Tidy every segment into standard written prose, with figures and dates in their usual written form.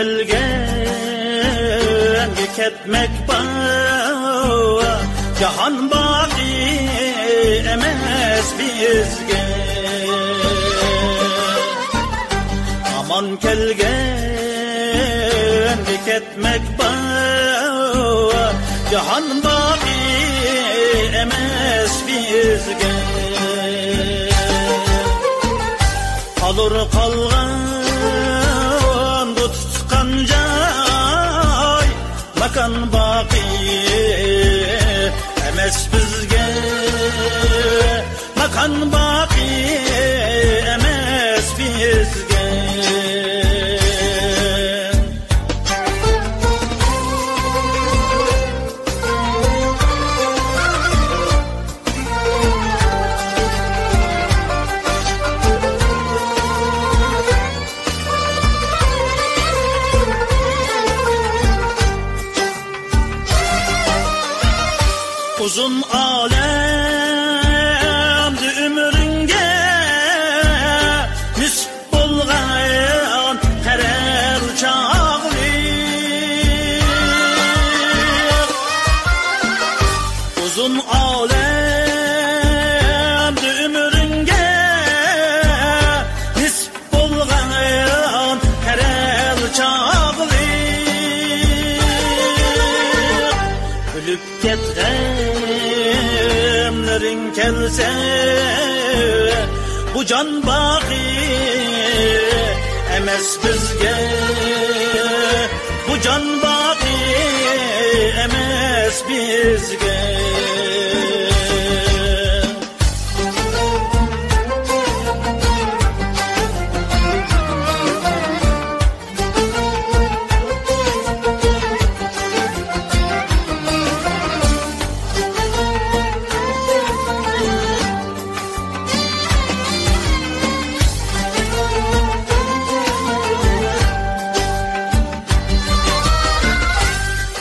kelgen ketmek var, Cahan baki emes bizge. Aman kelgen ketmek var, Cahan baki emes bizge. Kalır kalgan tutkan cay, makan baki emes bizge. Makan baki emes bizge. Uzun alemdi ömrünge nisp bolgan karar çağlık. Uzun alemdi ömrünge nisp bolgan karar çağlık. Ölüp ketgenlerin kelse bu can baki emes bizge. Bu can baki emes bizge.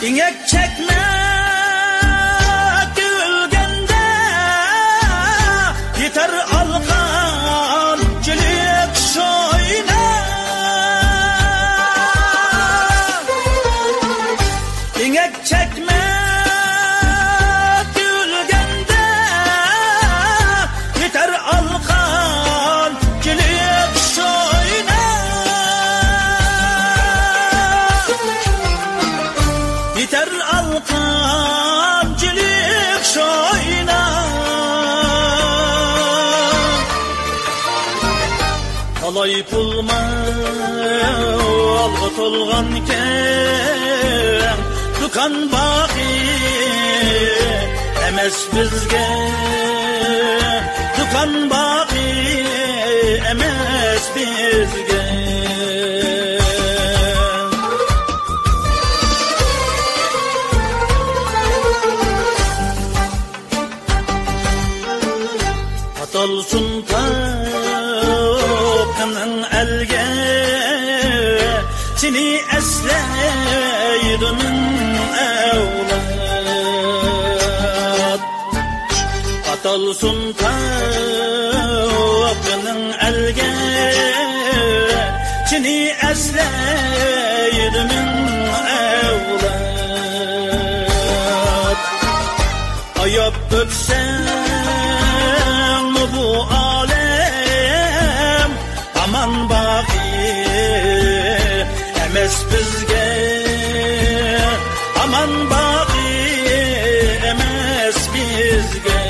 İnek çekmek gülgende yeter alkan çelik şoyna. İnek çekmek gülgende yeter alkan çelik şoyna. Yeter alkamcılık şoyna. Alay pulma algı tolganken dukan baki emes bizge. Dukan baki emes bizge. Atolsun tapkının elge seni esleydimin evlat. Atolsun tapkının elge seni esleydimin evlat. Ayıp öpsen bu alem aman baki emes bizge. Aman baki emes bizge.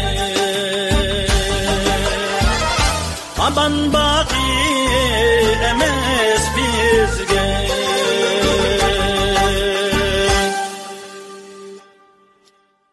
Aman baki emes bizge.